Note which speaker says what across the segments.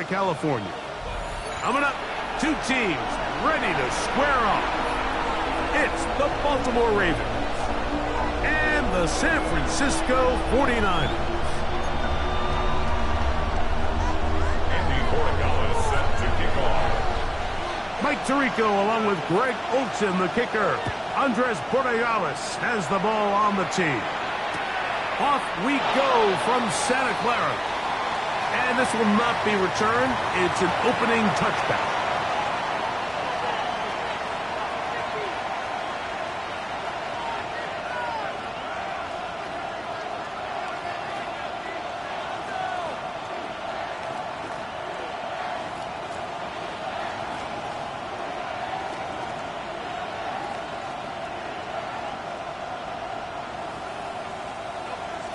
Speaker 1: California. Coming up, two teams ready to square off. It's the Baltimore Ravens and the San Francisco 49ers.
Speaker 2: Andy Borregales is set to kick off.
Speaker 1: Mike Tirico along with Greg Olsen, the kicker. Andres Borregales has the ball on the tee. Off we go from Santa Clara. And this will not be returned. It's an opening touchback.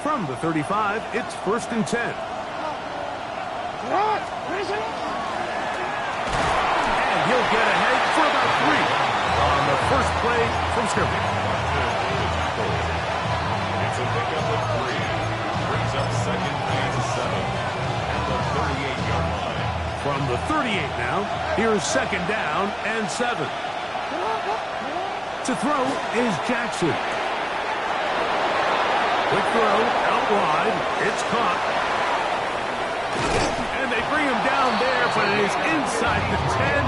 Speaker 1: From the 35, it's 1st and 10. And he'll get ahead for about 3 on the first play from scrimmage.
Speaker 2: It's a pickup of 3. Brings up 2nd and 7 at the 38-yard line.
Speaker 1: From the 38 now, here's 2nd down and 7. To throw is Jackson. Quick throw out wide. It's caught. And they bring him down there, but it is inside the 10.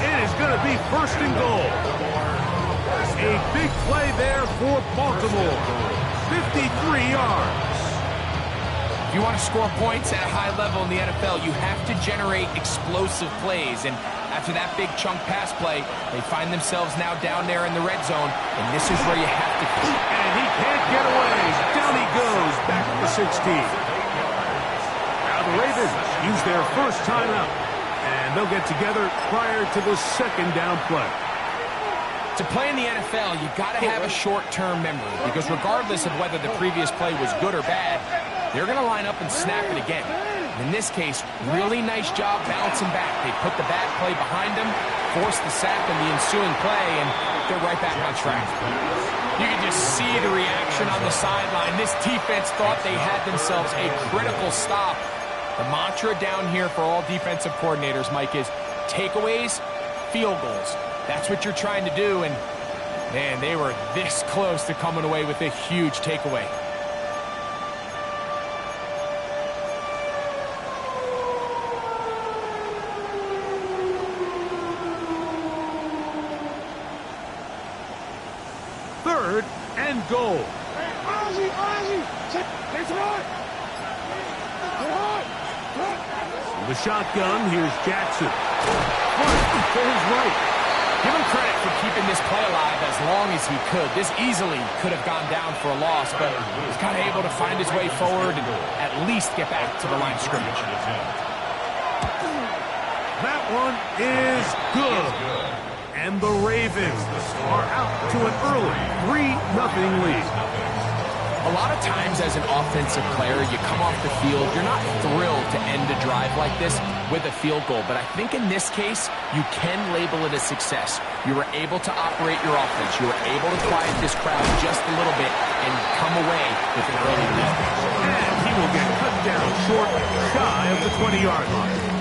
Speaker 1: It is going to be 1st and goal. A big play there for Baltimore. 53 yards.
Speaker 3: If you want to score points at a high level in the NFL, you have to generate explosive plays. And after that big chunk pass play, they find themselves now down there in the red zone. And this is where you have to keep.
Speaker 1: And he can't get away. Down he goes, back to the 16. The Ravens use their first timeout, and they'll get together prior to the 2nd down play.
Speaker 3: To play in the NFL, you got to have a short-term memory, because regardless of whether the previous play was good or bad, they're going to line up and snap it again. In this case, really nice job bouncing back. They put the bad play behind them, forced the sack in the ensuing play, and they're right back on track. You can just see the reaction on the sideline. This defense thought they had themselves a critical stop. The mantra down here for all defensive coordinators, Mike, is takeaways, field goals. That's what you're trying to do, and, man, they were this close to coming away with a huge takeaway.
Speaker 1: Third and goal. The shotgun, here's Jackson. To his right.
Speaker 3: Give him credit for keeping this play alive as long as he could. This easily could have gone down for a loss, but he's kind of able to find his way forward and at least get back to the line of scrimmage.
Speaker 1: That one is good. And the Ravens are out to an early 3-0 lead.
Speaker 3: A lot of times as an offensive player, you come off the field, you're not thrilled to end a drive like this with a field goal. But I think in this case, you can label it a success. You were able to operate your offense. You were able to quiet this crowd just a little bit and come away with an early lead.
Speaker 1: And he will get cut down short, shy of the 20-yard line.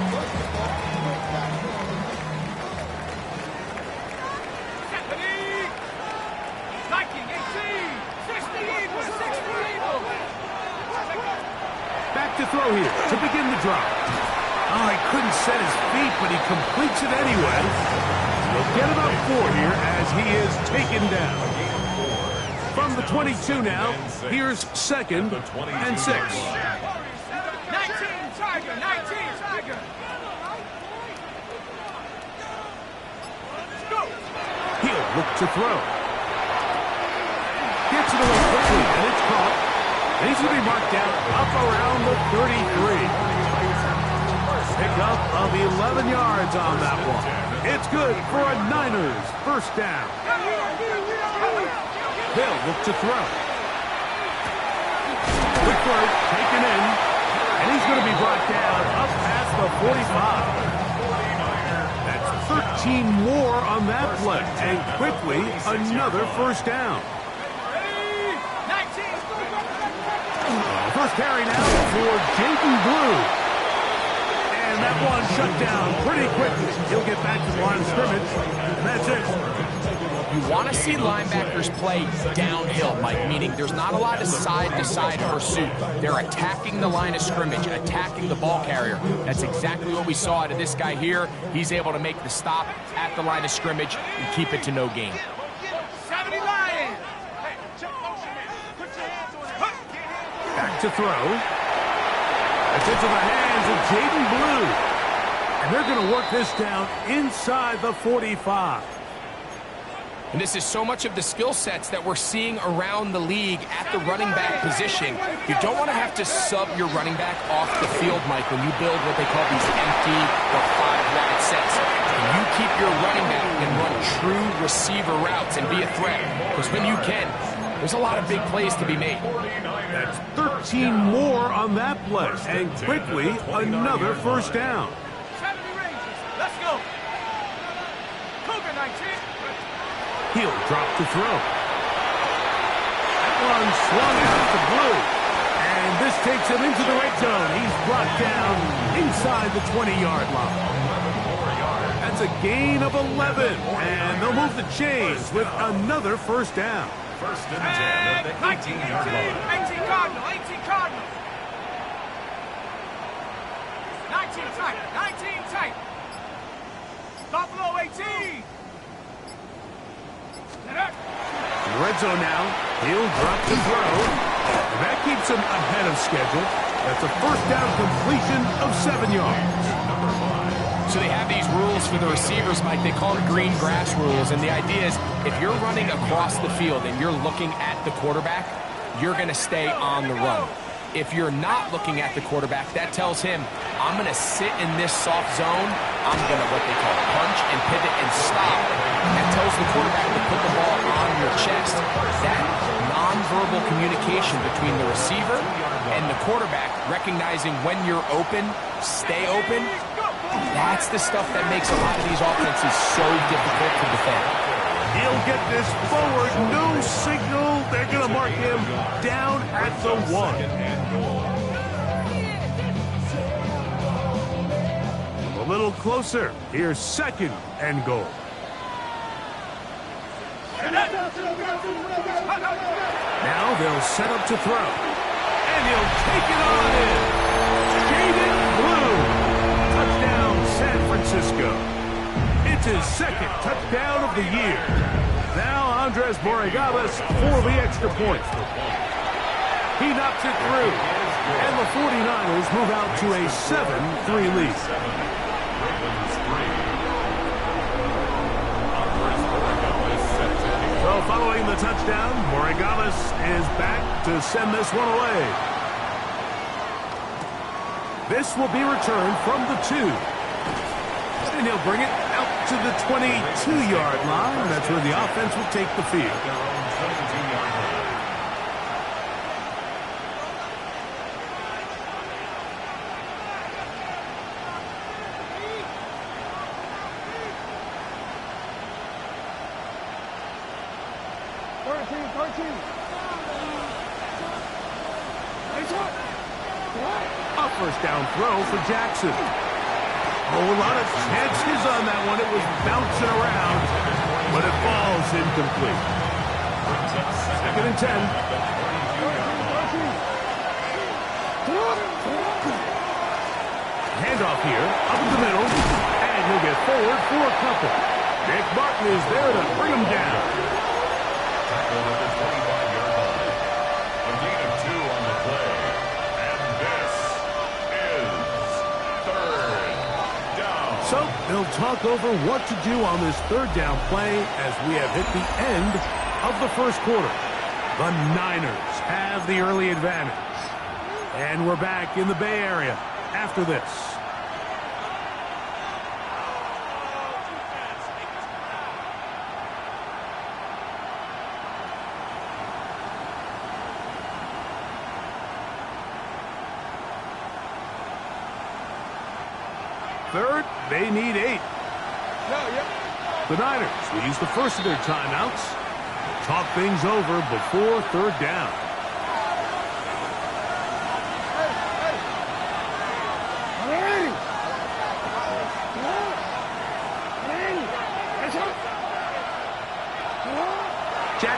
Speaker 1: To throw here to begin the drive. Oh, he couldn't set his feet, but he completes it anyway. He'll get about 4 here as he is taken down. From the 22 now, here's 2nd and 6.
Speaker 4: 19, Tiger, 19, Tiger. Let's go.
Speaker 1: He'll look to throw. Gets it away quickly, and it's caught. And he's going to be marked down up around the 33. Pick up of 11 yards on that one. It's good for a Niners first down. They'll look to throw. Quick throw, taken in. And he's going to be brought down up past the 45. That's 13 more on that play. And quickly, another first down. First carry now for Jaden Blue. And And that one shut down pretty quickly. He'll get back to the line of scrimmage, and that's it.
Speaker 3: You want to see linebackers play downhill, Mike, meaning there's not a lot of side-to-side pursuit. They're attacking the line of scrimmage, attacking the ball carrier. That's exactly what we saw out of this guy here. He's able to make the stop at the line of scrimmage and keep it to no gain.
Speaker 1: Back to throw. It's into the hands of Jaden Blue. And they're going to work this down inside the 45.
Speaker 3: And this is so much of the skill sets that we're seeing around the league at the running back position. You don't want to have to sub your running back off the field, Mike, when you build what they call these empty or 5-wide sets. And you keep your running back and run true receiver routes and be a threat. Because when you can, there's a lot of big plays to be made.
Speaker 1: That's 13 more on that play. And quickly, another first down.
Speaker 4: 70 Rangers. Let's go. Cougar 19.
Speaker 1: He'll drop to throw. That one swung out to Blue. And this takes him into the red zone. He's brought down inside the 20-yard line. That's a gain of 11. And they'll move the chains with another first down.
Speaker 2: First and 10 at the 18-yard line.
Speaker 4: 18 Cardinal. 18 Cardinal. 19 tight. 19 tight. Buffalo 18.
Speaker 1: In the red zone now, he'll drop to throw. And that keeps him ahead of schedule. That's a first down completion of 7 yards.
Speaker 3: So they have these rules for the receivers, Mike. They call them green grass rules. And the idea is if you're running across the field and you're looking at the quarterback, you're going to stay on the run. If you're not looking at the quarterback, that tells him, I'm going to sit in this soft zone. I'm going to what they call punch and pivot and stop. That tells the quarterback to put the ball on your chest. That nonverbal communication between the receiver and the quarterback, recognizing when you're open, stay open, that's the stuff that makes a lot of these offenses so difficult to defend.
Speaker 1: He'll get this forward. No signal. They're going to mark him down at the 1. A little closer. Here's second and goal. Now they'll set up to throw. And he'll take it on in. Jaden Blue. Touchdown, San Francisco. It's his second touchdown of the year. Now Andres Borregales for the extra point. He knocks it through. And the 49ers move out to a 7-3 lead. So following the touchdown, Borregales is back to send this one away. This will be returned from the 2. And he'll bring it out to the 22-yard line. That's where the offense will take the field. A first down throw for Jackson. Oh, a lot of chances on that one. It was bouncing around, but it falls incomplete. Second and 10. Handoff here, up in the middle, and he'll get forward for a couple. Nick Martin is there to bring him down.
Speaker 2: Tackle at the 25-yard line. A gain of 2 on the play. And this is third down.
Speaker 1: So they'll talk over what to do on this third down play as we have hit the end of the first quarter. The Niners have the early advantage. And we're back in the Bay Area after this. Third, they need 8. The Niners will use the first of their timeouts. Talk things over before third down.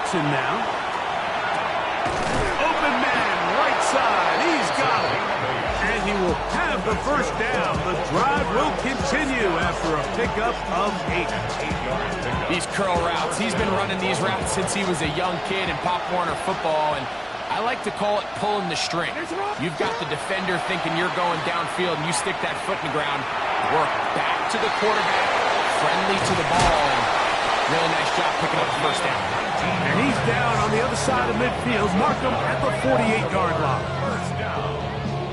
Speaker 1: Jackson now. Open man, right side. He's got it. And he will have the first down. The drive will continue after a pickup of 8.
Speaker 3: These curl routes, he's been running these routes since he was a young kid in Pop Warner football, and I like to call it pulling the string. You've got the defender thinking you're going downfield, and you stick that foot in the ground, work back to the quarterback, friendly to the ball, and really nice job picking up the first down.
Speaker 1: And he's down on the other side of midfield. Mark him at the 48-yard line.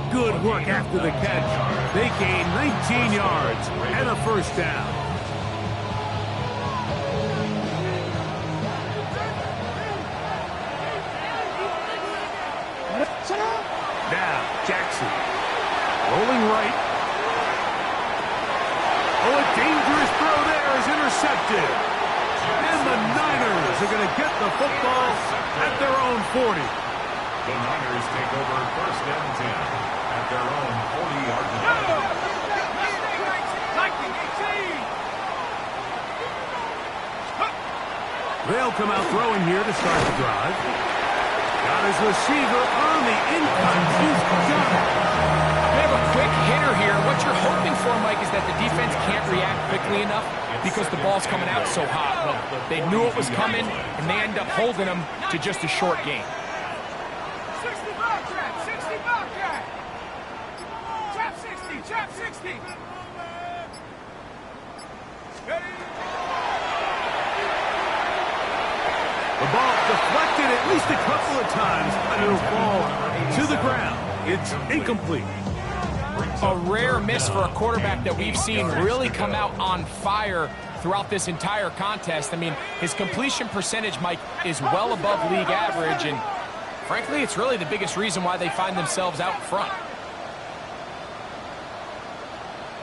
Speaker 1: Good work after the catch. They gain 19 yards and a first down. Now, Jackson. Rolling right. Oh, a dangerous throw there is intercepted. And the Niners are going to get the football at their own 40.
Speaker 2: The Niners take over first and 10 at their own 40-yard line.
Speaker 4: 18.
Speaker 1: They'll come out throwing here to start the drive. Got his receiver on the in-cut. He's got it.
Speaker 3: They have a quick hitter here. What you're hoping for, Mike, is that the defense can't react quickly enough because the ball's coming out so hot. But they knew it was coming, and they end up holding them to just a short gain.
Speaker 4: 60 Bobcat, 60 Bobcat. Trap 60, trap 60. Ready?
Speaker 1: The ball deflected at least a couple of times, but it'll fall to the ground. It's incomplete.
Speaker 3: A rare miss for a quarterback that we've seen really come out on fire throughout this entire contest. I mean, his completion percentage, Mike, is well above league average, and frankly, it's really the biggest reason why they find themselves out front.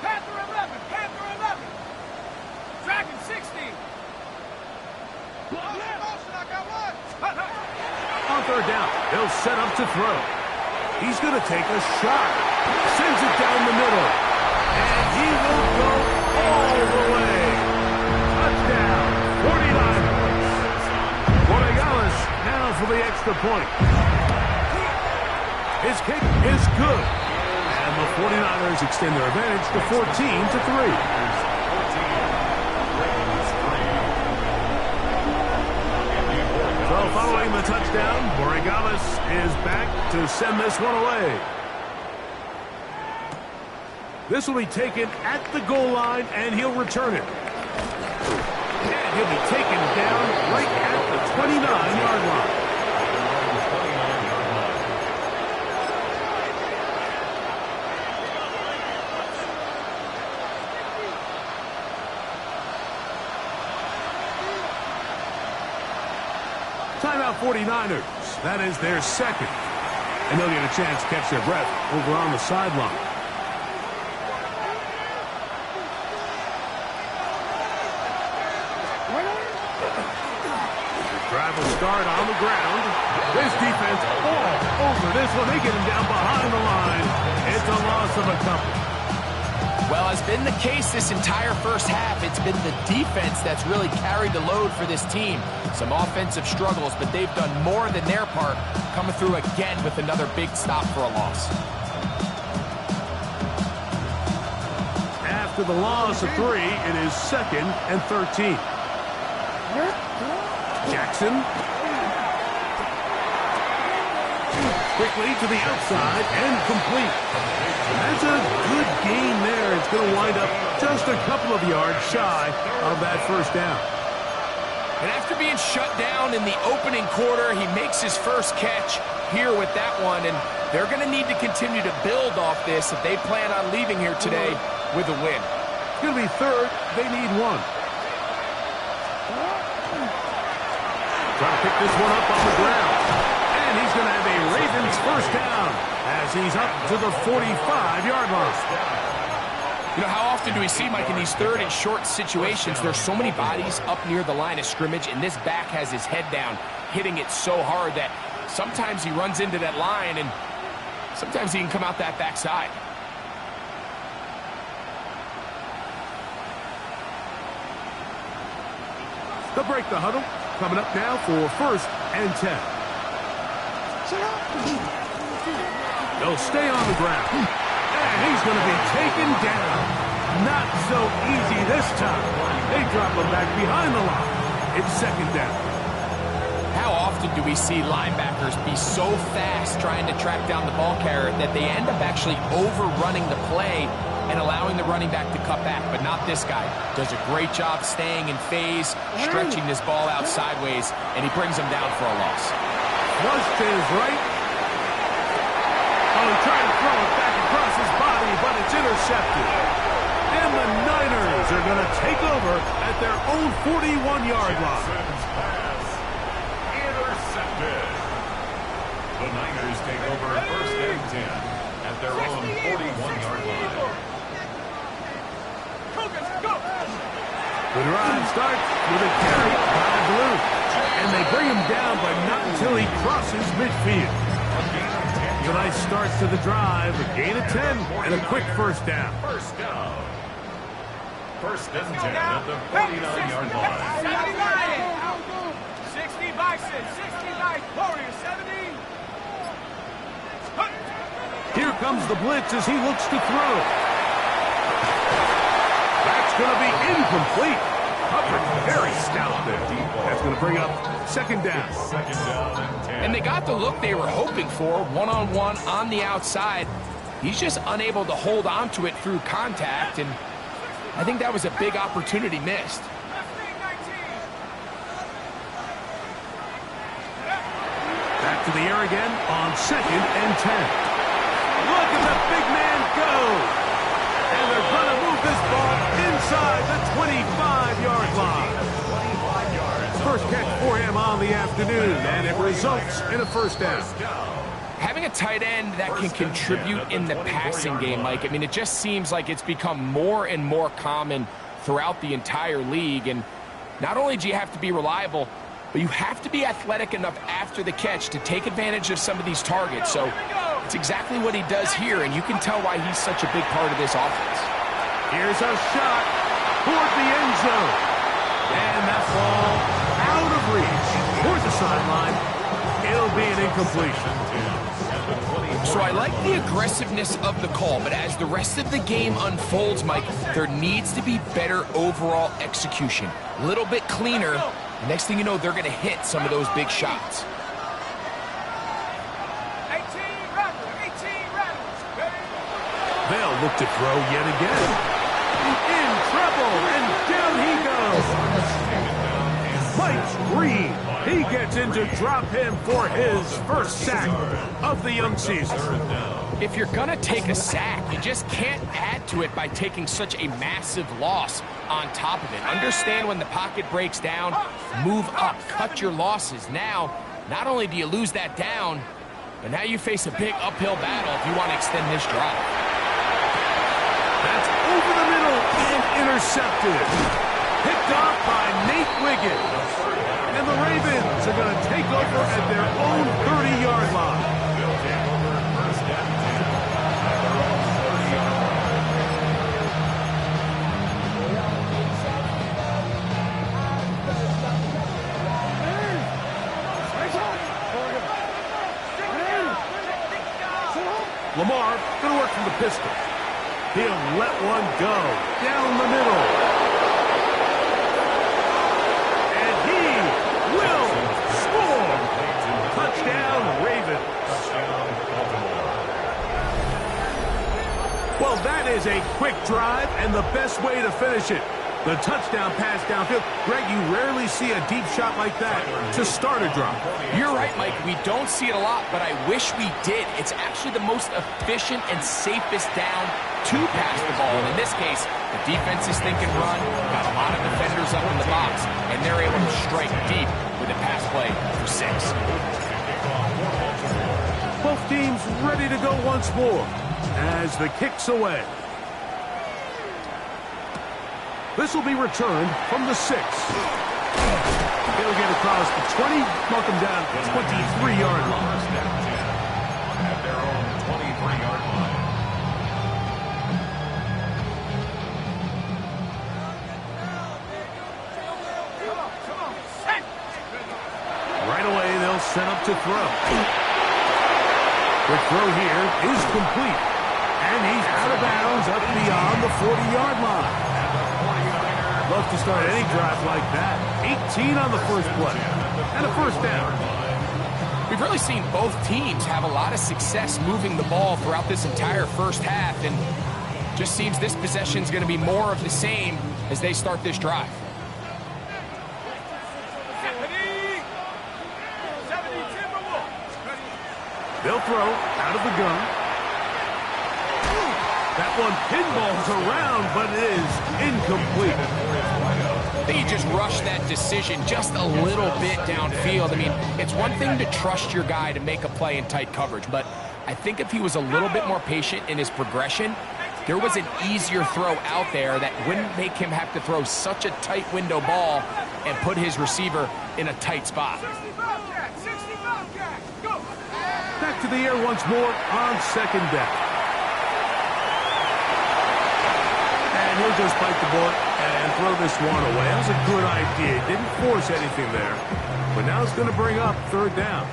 Speaker 4: Panther 11, Panther 11. Dragon 60.
Speaker 1: On third down, he'll set up to throw. He's going to take a shot. Sends it down the middle. And he will go all the way. Touchdown, 49ers. Borregales now for the extra point. His kick is good. And the 49ers extend their advantage to 14-3. So following the touchdown, Borregales is back to send this one away. This will be taken at the goal line, and he'll return it. And he'll be taken down right at the 29-yard line. Timeout 49ers. That is their second. And they'll get a chance to catch their breath over on the sideline. The drive will start on the ground. This defense all over this one. They get him down behind the line. It's a loss of a couple.
Speaker 3: Well, as been the case this entire first half, it's been the defense that's really carried the load for this team. Some offensive struggles, but they've done more than their part, coming through again with another big stop for a loss.
Speaker 1: After the loss of 3, it is 2nd and 13. Jackson. Quickly to the outside and complete. That's a good gain there. It's going to wind up just a couple of yards shy of that first down.
Speaker 3: And after being shut down in the opening quarter, he makes his first catch here with that one, and they're going to need to continue to build off this if they plan on leaving here today with a win.
Speaker 1: It's going to be third. They need one. Trying to pick this one up on the ground. And he's going to have a Ravens first down as he's up to the 45-yard line.
Speaker 3: You know, how often do we see, Mike, in these third and short situations, there's so many bodies up near the line of scrimmage, and this back has his head down, hitting it so hard that sometimes he runs into that line, and sometimes he can come out that backside.
Speaker 1: They'll break the huddle. coming up now for 1st and 10. They'll stay on the ground. And he's going to be taken down. Not so easy this time. They drop him back behind the line. It's 2nd down.
Speaker 3: How often do we see linebackers be so fast trying to track down the ball carrier that they end up actually overrunning the play and allowing the running back to cut back? But not this guy. Does a great job staying in phase, stretching this ball out sideways, and he brings him down for a loss.
Speaker 1: Flush to his right. Oh, he tried to throw it back across his body, but it's intercepted. And the Niners are going to take over at their own 41-yard line.
Speaker 2: Intercepted. The Niners take over 1st and 10 at their own 41-yard line.
Speaker 1: The drive starts with a carry by Blue. And they bring him down, but not until he crosses midfield. A nice start to the drive, a gain of 10, and a quick 1st down.
Speaker 2: 1st down. 1st and 10 at the 49-yard line.
Speaker 4: 60 Bison, 69 Warriors, 70.
Speaker 1: Here comes the blitz as he looks to throw. That's going to be incomplete. Hubbard very stout there. That's going to bring up 2nd down.
Speaker 2: 2nd down and 10.
Speaker 3: And they got the look they were hoping for, one-on-one on the outside. He's just unable to hold on to it through contact, and I think that was a big opportunity missed.
Speaker 1: Back to the air again on 2nd and 10. Look at the big man go. And they're going to move this ball inside the 25-yard line. 1st catch for him on the afternoon, and it results in a 1st down.
Speaker 3: Having a tight end that can contribute in the passing game, Mike, I mean, it just seems like it's become more and more common throughout the entire league. And not only do you have to be reliable, but you have to be athletic enough after the catch to take advantage of some of these targets. So it's exactly what he does here, and you can tell why he's such a big part of this offense.
Speaker 1: Here's a shot toward the end zone. And that ball out of reach. Towards the sideline. It'll be an incompletion.
Speaker 3: So I like the aggressiveness of the call, but as the rest of the game unfolds, Mike, there needs to be better overall execution. A little bit cleaner. Next thing you know, they're going to hit some of those big shots.
Speaker 4: 18 Rattlers.
Speaker 1: They'll look to throw yet again. In trouble, and down he goes. Mike Green, he gets in to drop him for his 1st sack of the young season.
Speaker 3: If you're going to take a sack, you just can't add to it by taking such a massive loss on top of it. Understand when the pocket breaks down, move up, cut your losses. Now, not only do you lose that down, but now you face a big uphill battle if you want to extend this drive.
Speaker 1: That's over the middle and intercepted. Picked off by Nate Wiggins. And the Ravens are going to take over at their own 30-yard line. Lamar going to work from the pistol. He'll let one go down the middle. And he will score. Touchdown, Ravens. Well, that is a quick drive and the best way to finish it. The touchdown pass downfield. Greg, you rarely see a deep shot like that to start a drive.
Speaker 3: You're right, Mike. We don't see it a lot, but I wish we did. It's actually the most efficient and safest down to pass the ball. And in this case, the defense is thinking run, got a lot of defenders up in the box, and they're able to strike deep with a pass play for 6.
Speaker 1: Both teams ready to go once more as the kick's away. This will be returned from the 6. He'll get across the 20, mark him down 23-yard line.
Speaker 2: At their own 23-yard line.
Speaker 4: Come on, set.
Speaker 1: set up to throw. The throw here is complete. And he's out of bounds up beyond the 40-yard line. Love to start any drive like that. 18 on the first play. And a first down.
Speaker 3: We've really seen both teams have a lot of success moving the ball throughout this entire first half, and just seems this possession is going to be more of the same as they start this drive.
Speaker 4: 70 Timberwolves.
Speaker 1: They'll throw out of the gun. That one pinballs around, but it is incomplete.
Speaker 3: I think he just rushed that decision just a little bit downfield. I mean, it's one thing to trust your guy to make a play in tight coverage, but I think if he was a little bit more patient in his progression, there was an easier throw out there that wouldn't make him have to throw such a tight window ball and put his receiver in a tight spot.
Speaker 4: 65 cat, 65 cat, go!
Speaker 1: Back to the air once more on second down. And he'll just bite the bullet and throw this one away. That was a good idea. Didn't force anything there. But now it's going to bring up third down.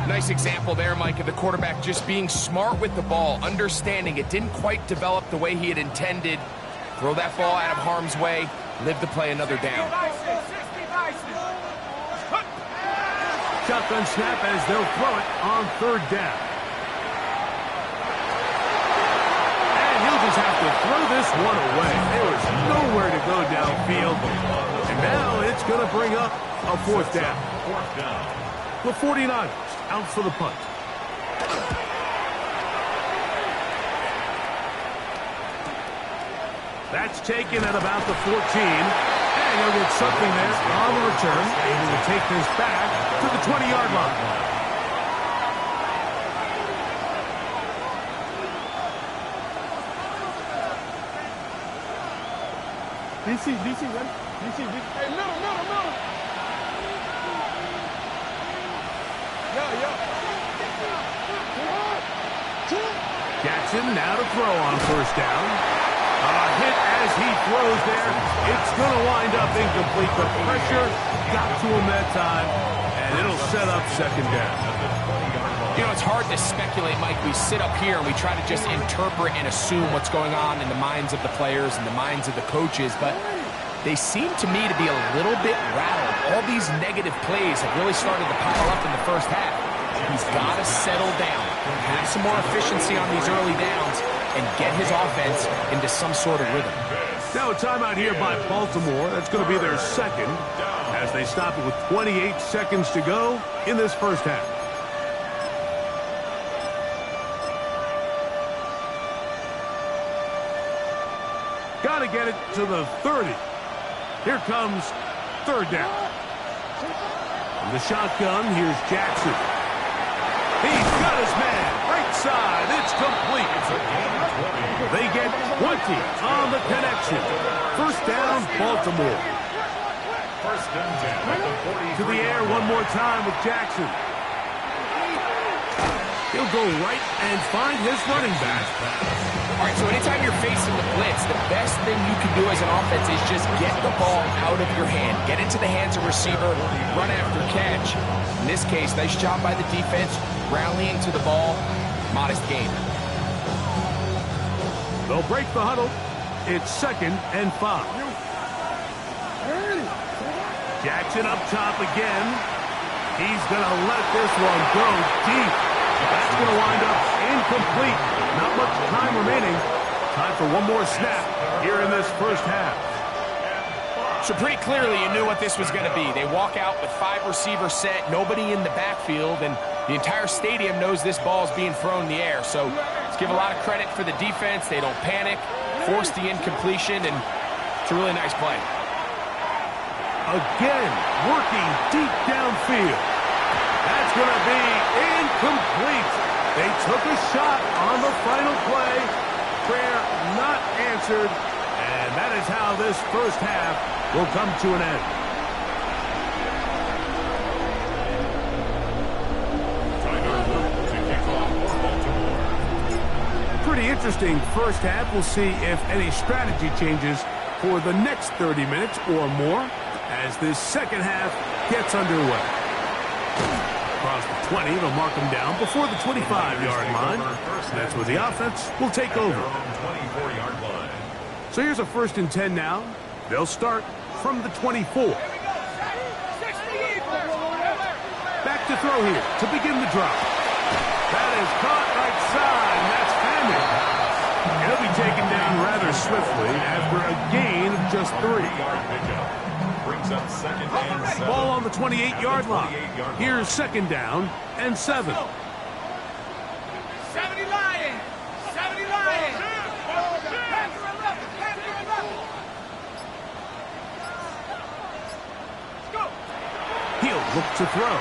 Speaker 3: Nice example there, Mike, of the quarterback just being smart with the ball, understanding it didn't quite develop the way he had intended. Throw that ball out of harm's way, live to play another down.
Speaker 4: 60 Bison.
Speaker 1: Shotgun snap as they'll throw it on third down. He'll just have to throw this one away. There was nowhere to go downfield. And now it's going to bring up a fourth down. The 49ers out for the punt. That's taken at about the 14. And he'll get something there on the return. Able to take this back to the 20-yard line.
Speaker 5: DC, run. DC. Hey, middle. Yeah.
Speaker 1: Jackson now to throw on first down. A hit as he throws there. It's going to wind up incomplete. The pressure got to him that time, and it'll set up second down.
Speaker 3: You know, it's hard to speculate, Mike. We sit up here and we try to just interpret and assume what's going on in the minds of the players and the minds of the coaches, but they seem to me to be a little bit rattled. All these negative plays have really started to pile up in the first half. He's got to settle down, have some more efficiency on these early downs, and get his offense into some sort of rhythm.
Speaker 1: Now a timeout here by Baltimore. That's going to be their second as they stop it with 28 seconds to go in this first half. Got to get it to the 30. Here comes third down. From the shotgun, here's Jackson. He's got his man. Right side. It's complete. They get 20 on the connection. First down, Baltimore.
Speaker 2: First and 10 at the 43.
Speaker 1: To the air one more time with Jackson. He'll go right and find his running back.
Speaker 3: All right, so anytime you're facing the blitz, the best thing you can do as an offense is just get the ball out of your hand. Get into the hands of receiver, run after catch. In this case, nice job by the defense, rallying to the ball. Modest gain.
Speaker 1: They'll break the huddle. It's 2nd and 5. Jackson up top again. He's going to let this one go deep. That's going to wind up incomplete. Not much time remaining. Time for one more snap here in this first half.
Speaker 3: So pretty clearly you knew what this was going to be. They walk out with 5 receivers set, nobody in the backfield, and the entire stadium knows this ball is being thrown in the air. So let's give a lot of credit for the defense. They don't panic, force the incompletion, and it's a really nice play.
Speaker 1: Again, working deep downfield. That's going to be incomplete. They took a shot on the final play. Prayer not answered. And that is how this first half will come to an end.
Speaker 2: To kick off for Baltimore.
Speaker 1: Pretty interesting first half. We'll see if any strategy changes for the next 30 minutes or more as this second half gets underway. Across the 20, they'll mark him down before the 25-yard line. That's where the offense will take over.
Speaker 2: 24-yard line.
Speaker 1: So here's a 1st and 10 now. They'll start from the 24. Back to throw here to begin the drop. That is caught right side. That's Hammond. He'll be taken down rather swiftly after a gain of just 3.
Speaker 2: 3-yard pickup. Brings up 2nd and 7.
Speaker 1: Ball on the 28-yard line. Here's 2nd down and 7.
Speaker 4: 70 Lions! 70 Lions! Panther 11! Panther 11! Let's go!
Speaker 1: He'll look to throw.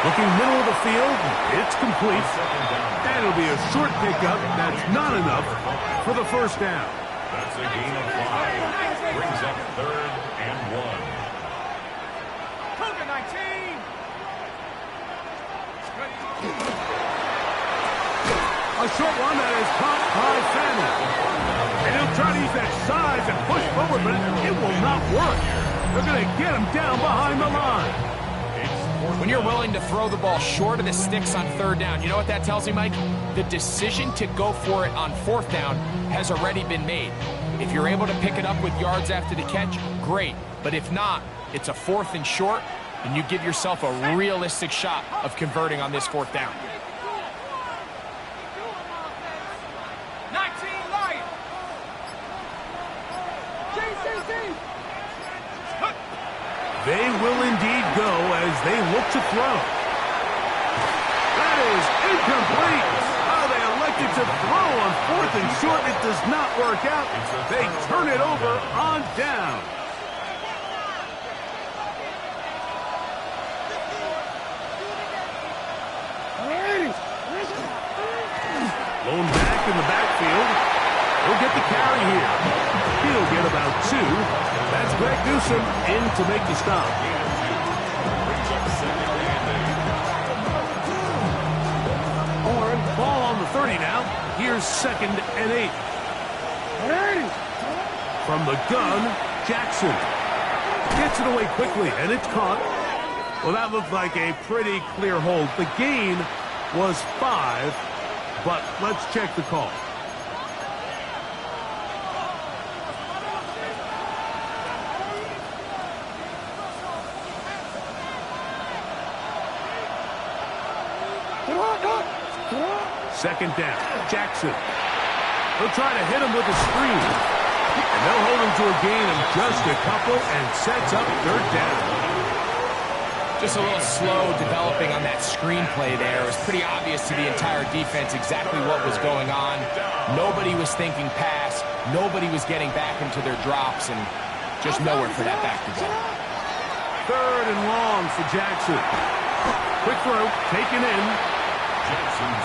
Speaker 1: Looking middle of the field, it's complete. And it'll be a short pickup that's not enough for the 1st down.
Speaker 2: That's a gain of 5. Brings up 3rd and 1.
Speaker 4: Cougar 19!
Speaker 1: A short one that is caught by Fanning. And he'll try to use that size and push forward, but it will not work. They're going to get him down behind the line.
Speaker 3: When you're willing to throw the ball short of the sticks on 3rd down, you know what that tells me, Mike? The decision to go for it on 4th down has already been made. If you're able to pick it up with yards after the catch, great. But if not, it's a 4th and short, and you give yourself a realistic shot of converting on this 4th down.
Speaker 4: 19 Lions!
Speaker 1: They will indeed go as they look to throw. That is incomplete. Oh, they elected to throw on 4th and short. It does not work out. They turn it over on down. Blown back in the backfield. He'll get the carry here. He'll get about 2. That's Greg Newsome in to make the stop. Ball on the 30 now. Here's 2nd and 8. From the gun, Jackson gets it away quickly, and it's caught. Well, that looked like a pretty clear hold. The gain was 5, but let's check the call. Second down, Jackson. He'll try to hit him with a screen. And they'll hold him to a gain of just a couple and sets up 3rd down.
Speaker 3: Just a little slow developing on that screenplay there. It was pretty obvious to the entire defense exactly what was going on. Nobody was thinking pass. Nobody was getting back into their drops, and just nowhere for that back to go.
Speaker 1: 3rd and long for Jackson. Quick throw, taken in.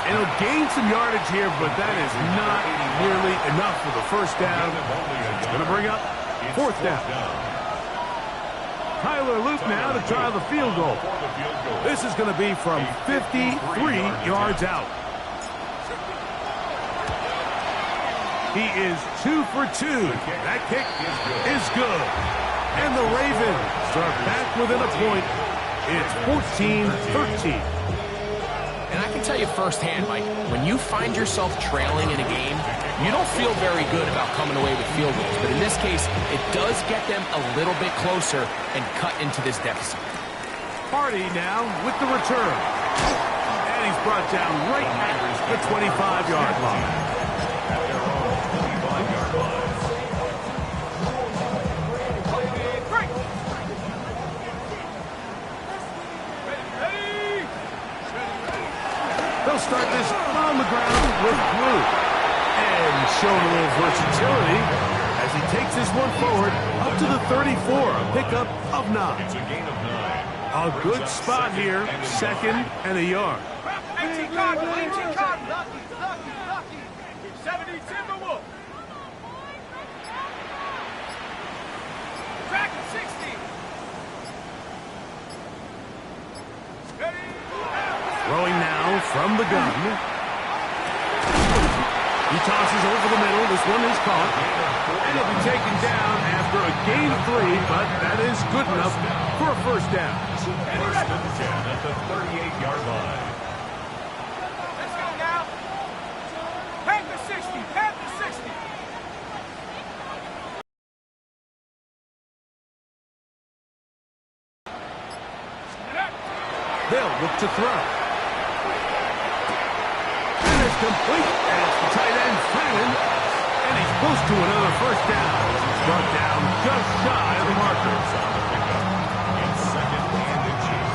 Speaker 1: And he'll gain some yardage here, but that is not nearly enough for the 1st down. It's going to bring up 4th down. Tyler Luke now to try the field goal. This is going to be from 53 yards out. He is 2 for 2. That kick is good. And the Ravens are back within a point. It's 14-13.
Speaker 3: And I can tell you firsthand, Mike, when you find yourself trailing in a game, you don't feel very good about coming away with field goals. But in this case, it does get them a little bit closer and cut into this deficit.
Speaker 1: Hardy now with the return. And he's brought down right at the 25-yard line. They'll start this on the ground with Blue. And showing a little versatility as he takes this one forward up to the 34, a pickup of 9.
Speaker 2: It's a gain of 9.
Speaker 1: A good spot here, 2nd and a yard.
Speaker 4: 18 Cotton, 18 Cotton. Lucky. 70 Timberwolf. Track 60. Steady.
Speaker 1: Throwing now from the gun. He tosses over the middle. This one is caught. And he'll be taken down after a gain of 3, but that is good enough for a first down.
Speaker 2: First and 10 at the 38-yard line.
Speaker 4: Let's go now. Panther 60. Panther 60.
Speaker 1: They'll look to throw. And it's complete. And it's the tight end, Fannin. And he's close to another first down. He's brought down just shy of the marker.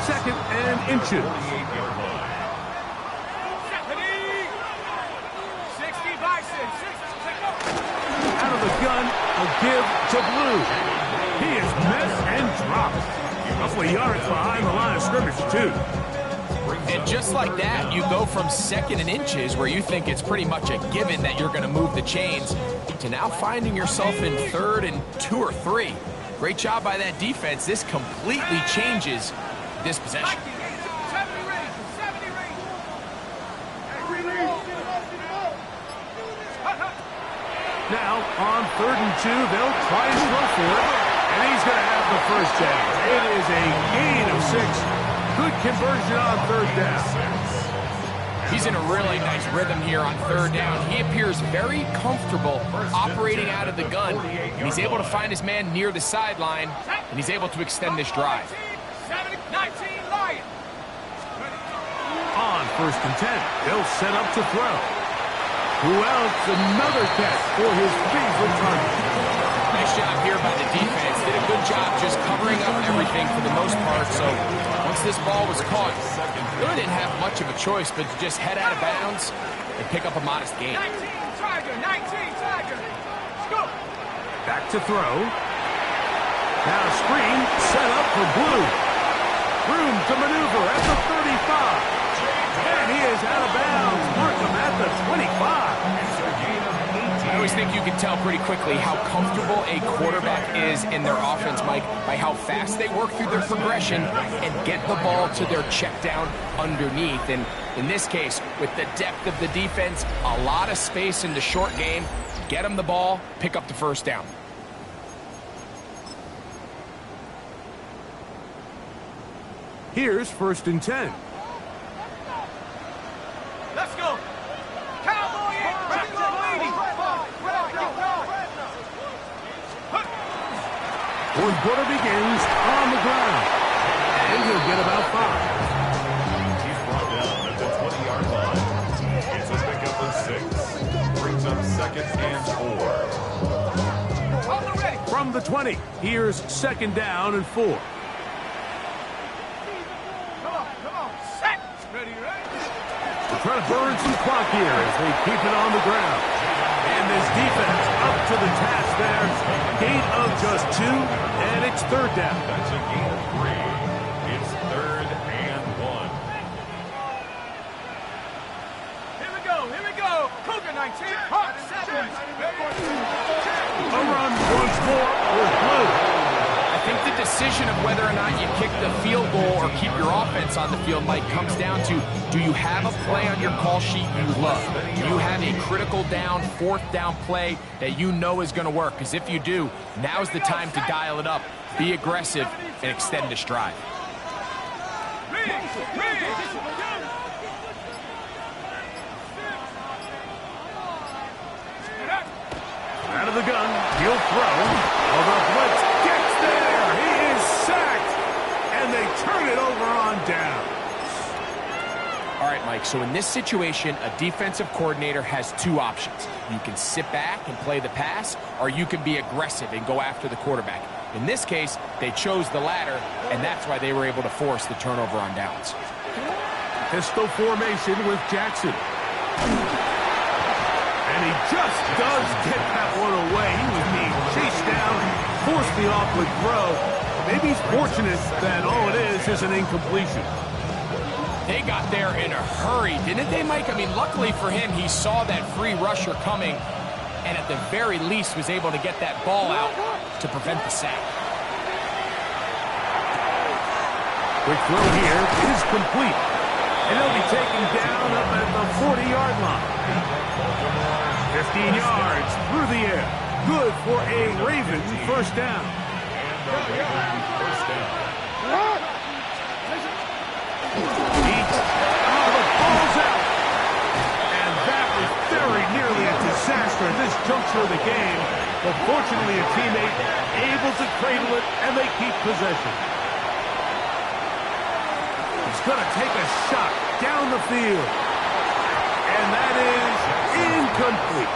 Speaker 1: Second and inches.
Speaker 2: 48-yard line.
Speaker 4: 60 Bison. 60.
Speaker 1: Out of the gun, a give to Blue. He is missed and dropped. A couple of yards behind the line of scrimmage, too.
Speaker 3: And just like that, you go from second and inches, where you think it's pretty much a given that you're going to move the chains, to now finding yourself in third and 2 or 3. Great job by that defense. This completely changes this possession.
Speaker 4: 70 range. 70 range.
Speaker 1: Now, on third and 2, they'll try and throw for it. And he's going to have the first down. It is a gain of 6. Good conversion on third down.
Speaker 3: He's in a really nice rhythm here on third down. He appears very comfortable operating out of the gun, and he's able to find his man near the sideline, and he's able to extend this drive.
Speaker 4: 19 Lions.
Speaker 1: On first and 10, they'll set up to throw. Who else? Another catch for his favorite target.
Speaker 3: Nice job here by the defense. Did a good job just covering up everything for the most part. So once this ball was caught, really didn't have much of a choice but to just head out of bounds and pick up a modest gain.
Speaker 4: 19 Tiger. 19 Tiger. Let's go.
Speaker 1: Back to throw. Now screen set up for Blue. Room to maneuver at the 35. And he is out of bounds. Mark him at the 25.
Speaker 3: I always think you can tell pretty quickly how comfortable a quarterback is in their offense, Mike, by how fast they work through their progression and get the ball to their check down underneath. And in this case, with the depth of the defense, a lot of space in the short game, get them the ball, pick up the first down.
Speaker 1: Here's first and 10.
Speaker 4: Let's go. Cowboy in. Back to leading.
Speaker 1: Fourth quarter begins on the ground. And he'll get about 5.
Speaker 2: He's brought down at the 20-yard line. It's a pickup of 6. Brings up second and 4.
Speaker 4: On the ready.
Speaker 1: From the 20, here's second down and 4.
Speaker 4: Come on. Set. Ready, right?
Speaker 1: They're trying to burn some clock here as they keep it on the ground. And this defense up to the task there. Gain of just 2, and it's third down.
Speaker 2: That's a gain of 3. It's third and 1.
Speaker 4: Here we go. Cougar 19. Hawk 7.
Speaker 1: A run once more with Blue.
Speaker 3: I think the decision of whether or not you kick the field goal or keep your offense on the field, Mike, comes down to, do you have a play on your call sheet you love? Do you have a critical down, fourth down play that you know is going to work? Because if you do, now's the time to dial it up, be aggressive, and extend this drive.
Speaker 1: Out of the gun, he'll throw. Well, the blitz gets there. He is sacked. And they turn it over on down.
Speaker 3: All right, Mike, so in this situation, a defensive coordinator has 2 options. You can sit back and play the pass, or you can be aggressive and go after the quarterback. In this case, they chose the latter, and that's why they were able to force the turnover on downs.
Speaker 1: Pistol formation with Jackson. And he just does get that one away. He was being chased down, forced the awkward throw. Maybe he's fortunate that all it is an incompletion.
Speaker 3: They got there in a hurry, didn't they, Mike? I mean, luckily for him, he saw that free rusher coming, and at the very least was able to get that ball out to prevent the sack.
Speaker 1: Quick throw here is complete. And he'll be taken down up at the 40-yard line. 15 yards through the air. Good for a Raven first down.
Speaker 2: First down.
Speaker 1: The ball's out. And that was very nearly a disaster at this juncture of the game. But fortunately, a teammate able to cradle it, and they keep possession. He's going to take a shot down the field. And that is incomplete.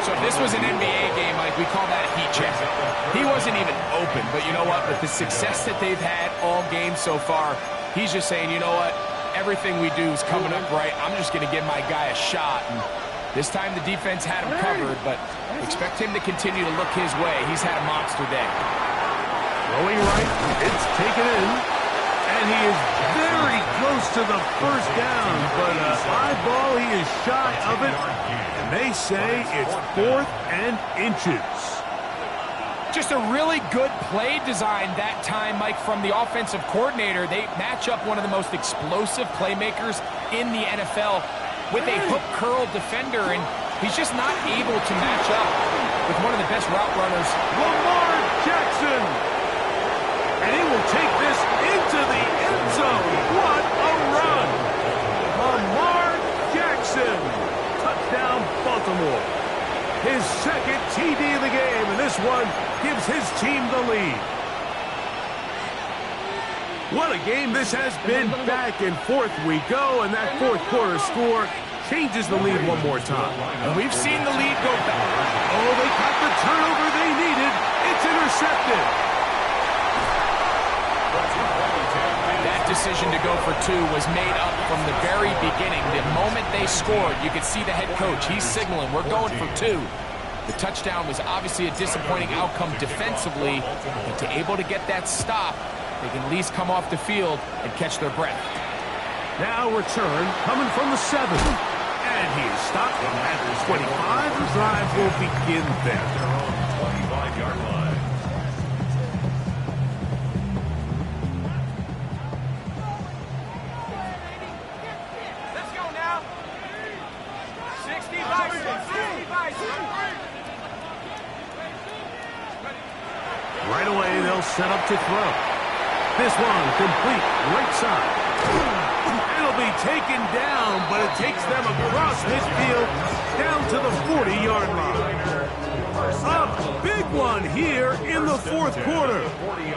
Speaker 3: So if this was an NBA game, Mike, we call that a heat check. He wasn't even open, but you know what? With the success that they've had all game so far, he's just saying, you know what? Everything we do is coming up right. I'm just going to give my guy a shot. And this time the defense had him covered, but expect him to continue to look his way. He's had a monster day.
Speaker 1: Throwing right, it's taken in. And he is very close to the first down, but high ball, he is shy of it. And they say it's 4th and inches.
Speaker 3: Just a really good play design that time, Mike, from the offensive coordinator. They match up one of the most explosive playmakers in the NFL with a hook curl defender, and he's just not able to match up with one of the best route runners.
Speaker 1: Lamar Jackson! And he will take this into the end zone. What a run! Lamar Jackson! Touchdown, Baltimore. His second TD of the game, and this one gives his team the lead. What a game this has been. Back and forth we go, and that fourth quarter score changes the lead one more time.
Speaker 3: And we've seen the lead go back.
Speaker 1: Oh, they got the turnover they needed. It's intercepted.
Speaker 3: That decision to go for 2 was made up from the very beginning. The moment they scored, you could see the head coach. He's signaling, we're going for 2. The touchdown was obviously a disappointing outcome defensively, but to able to get that stop, they can at least come off the field and catch their breath.
Speaker 1: Now return coming from the 7. And he is stopped at the 25. The drive will begin there.
Speaker 2: 25-yard line.
Speaker 4: Let's go now. 60 by 6. 60 by 6.
Speaker 1: Right away, they'll set up to throw. This one complete, right side. It'll be taken down, but it takes them across midfield down to the 40-yard line. A big one here in the fourth quarter.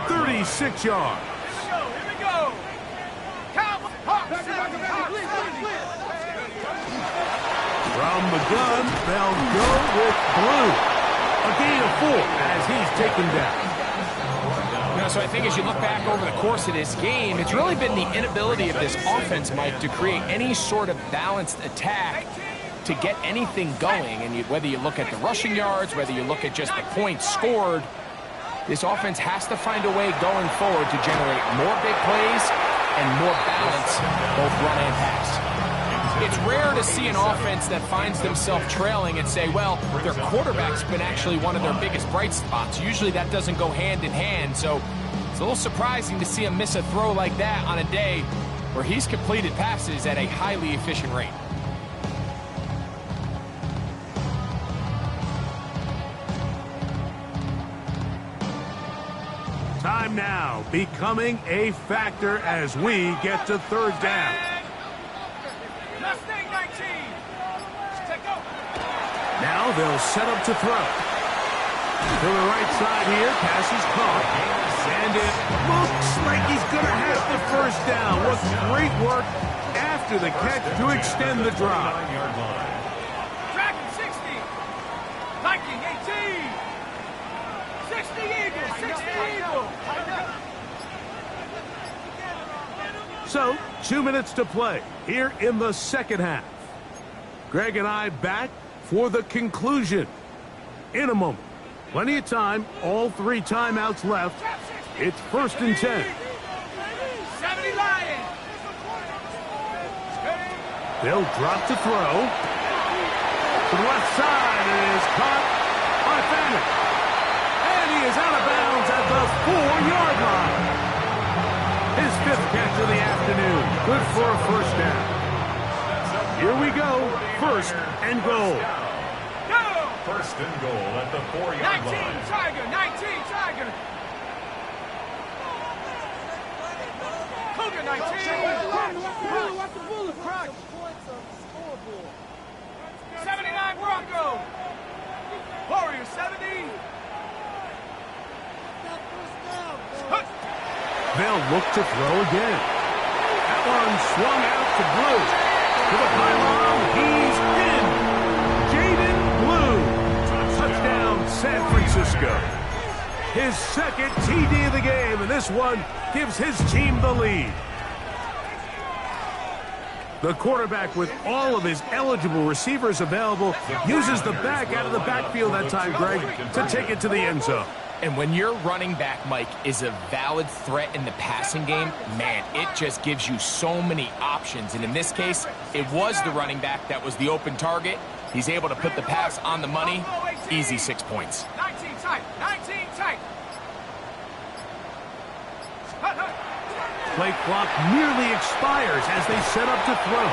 Speaker 1: 36 yards.
Speaker 4: Here we go. Count.
Speaker 1: From the gun, they'll go with Blue. A gain of 4 as he's taken down.
Speaker 3: So I think as you look back over the course of this game, it's really been the inability of this offense, Mike, to create any sort of balanced attack to get anything going. And whether you look at the rushing yards, whether you look at just the points scored, this offense has to find a way going forward to generate more big plays and more balance, both run and pass. It's rare to see an offense that finds themselves trailing and say, well, their quarterback's been actually one of their biggest bright spots. Usually that doesn't go hand in hand, so it's a little surprising to see him miss a throw like that on a day where he's completed passes at a highly efficient rate.
Speaker 1: Time now becoming a factor as we get to third down.
Speaker 4: Mustang 19. Take go.
Speaker 1: Now they'll set up to throw. To the right side here, pass is caught. And it looks like he's going to have the first down. What great work after the catch to extend the drive.
Speaker 4: Dragon 60. Viking 18. 60 Eagle. 60 Eagle.
Speaker 1: So, 2 minutes to play here in the second half. Greg and I back for the conclusion in a moment. Plenty of time, all 3 timeouts left. It's 1st and 10.
Speaker 4: 70 Lion.
Speaker 1: They'll drop to throw. To the left side, and it is caught by Fannin. And he is out of bounds at the 4-yard line. His 5th catch of the afternoon. Good for a first down. Here we go. 1st and goal.
Speaker 2: First and goal at the 4-yard
Speaker 4: 19,
Speaker 2: line.
Speaker 4: Tiger, 19, Tiger. Cougar, 19.
Speaker 5: Watch the bullet, crack.
Speaker 4: 79 Bronco. Warriors, 70.
Speaker 1: They'll look to throw again. That one swung out to Blue. To the pylon, he's in. Jaden Blue. Touchdown, San Francisco. His second TD of the game, and this one gives his team the lead. The quarterback, with all of his eligible receivers available, uses the back out of the backfield that time, Greg, to take it to the end zone.
Speaker 3: And when your running back, Mike, is a valid threat in the passing game, man, it just gives you so many options. And in this case, it was the running back that was the open target. He's able to put the pass on the money. Easy 6 points.
Speaker 4: 19 tight, 19 tight.
Speaker 1: Play clock nearly expires as they set up to throw.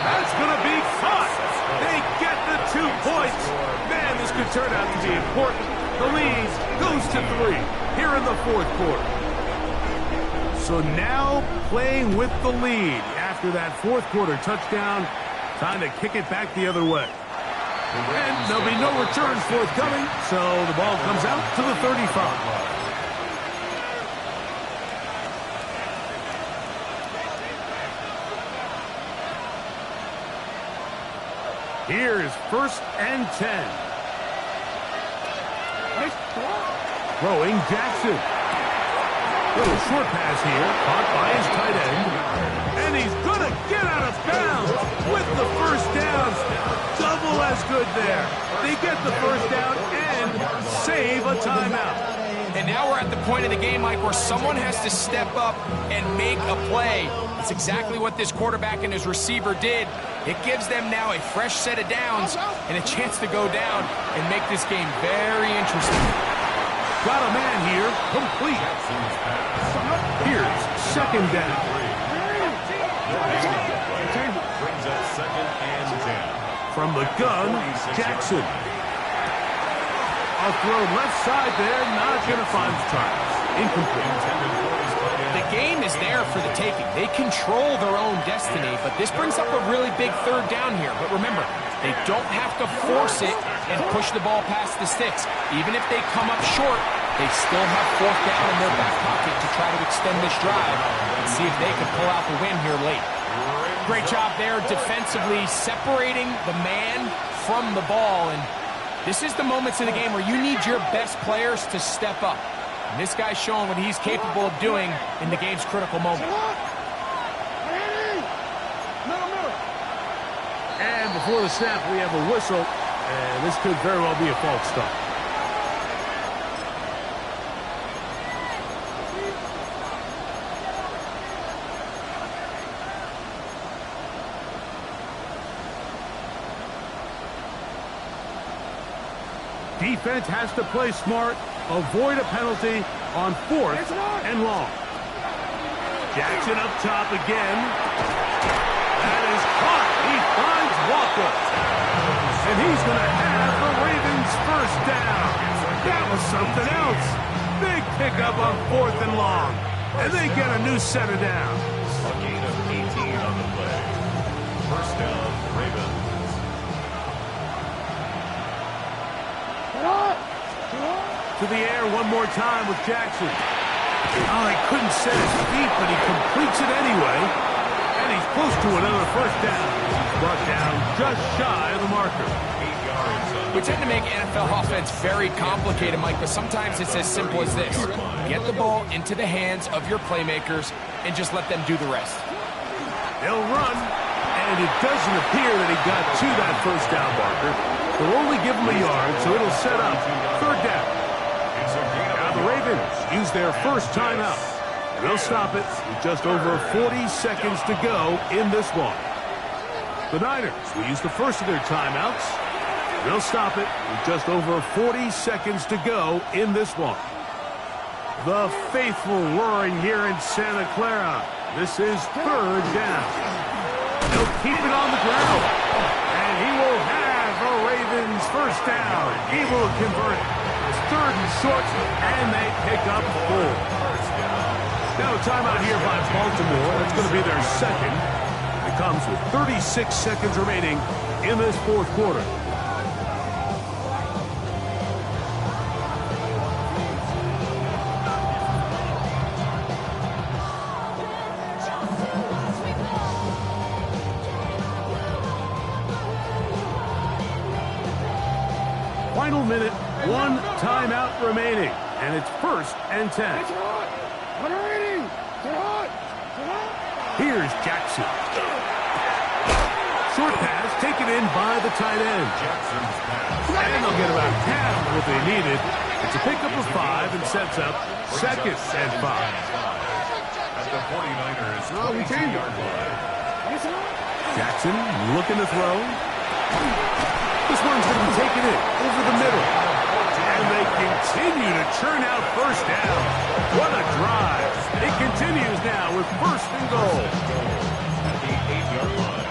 Speaker 1: That's going to be caught. They get the 2 points. Man, this could turn out to be important. The lead goes to 3 here in the fourth quarter. So now playing with the lead after that fourth quarter touchdown, time to kick it back the other way. And there'll be no return forthcoming, so the ball comes out to the 35. Here is 1st and 10. Throwing Jackson. Little short pass here, caught by his tight end. And he's going to get out of bounds with the first down. Double as good there. They get the first down and save a timeout.
Speaker 3: And now we're at the point of the game, Mike, where someone has to step up and make a play. It's exactly what this quarterback and his receiver did. It gives them now a fresh set of downs and a chance to go down and make this game very interesting.
Speaker 1: Got a man here, complete. Here's 2nd down.
Speaker 2: Brings up 2nd and 10.
Speaker 1: From the gun, Jackson. A throw left side there, not going to find the target. Incomplete.
Speaker 3: The game is there for the taking. They control their own destiny, but this brings up a really big 3rd down here. But remember, they don't have to force it and push the ball past the sticks. Even if they come up short, they still have 4th down in their back pocket to try to extend this drive and see if they can pull out the win here late. Great job there defensively, separating the man from the ball. And this is the moments in the game where you need your best players to step up. And this guy's showing what he's capable of doing in the game's critical moment.
Speaker 1: And before the snap, we have a whistle, and this could very well be a false start. Defense has to play smart, avoid a penalty on 4th and long. Jackson up top again. That is caught. He finds Walker. And he's going to have the Ravens first down. That was something else. Big pickup on 4th and long. And they get a new set of downs.
Speaker 2: A gain of 18 on the play. First down, Ravens.
Speaker 1: To the air one more time with Jackson. Oh, he couldn't set his feet, but he completes it anyway. And he's close to another first down. He's brought down just shy of the marker.
Speaker 2: 8 yards.
Speaker 3: We tend to make NFL offense very complicated, Mike, but sometimes it's as simple as this. Get the ball into the hands of your playmakers and just let them do the rest.
Speaker 1: They'll run, and it doesn't appear that he got to that first down marker. They'll only give him a yard, so it'll set up 3rd down. Now the Ravens use their first timeout. And they'll stop it with just over 40 seconds to go in this one. The Niners will use the first of their timeouts. They'll stop it with just over 40 seconds to go in this one. The faithful roaring here in Santa Clara. This is 3rd down. They'll keep it on the ground. And he will have a Ravens first down, able to convert it. It's third and short, and they pick up 4. Now a timeout here by Baltimore. That's going to be their second. It comes with 36 seconds remaining in this fourth quarter. Final minute, 1 timeout remaining, and it's 1st and 10. Here's Jackson. Short pass taken in by the tight end. And they'll get about half of what they needed. It's a pickup of 5 and sets up 2nd and 5.
Speaker 2: At the 49ers 22-yard line.
Speaker 1: Jackson looking to throw. This one's going to be taken in over the middle. And they continue to churn out first down. What a drive. It continues now with 1st and goal.
Speaker 2: At the 8-yard line.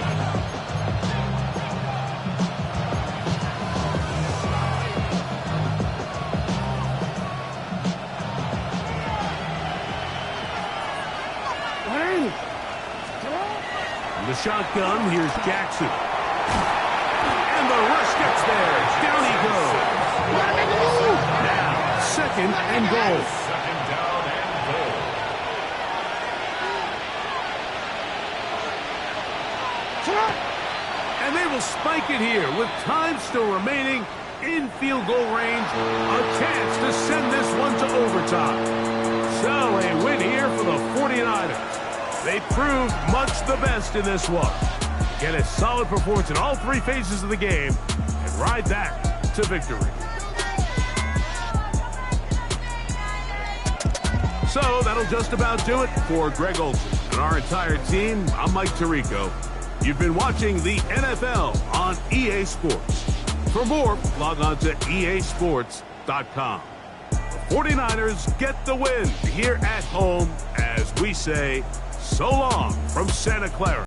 Speaker 1: The shotgun, here's Jackson. And the rush gets there. Down he goes. Now, 2nd and goal.
Speaker 2: 2nd down and goal.
Speaker 1: And they will spike it here with time still remaining in field goal range. A chance to send this one to overtime. So a win here for the 49ers. They proved much the best in this one. Get a solid performance in all 3 phases of the game and ride that to victory. So that'll just about do it for Greg Olsen and our entire team. I'm Mike Tirico. You've been watching the NFL on EA Sports. For more, log on to easports.com. The 49ers get the win here at home as we say so long from Santa Clara.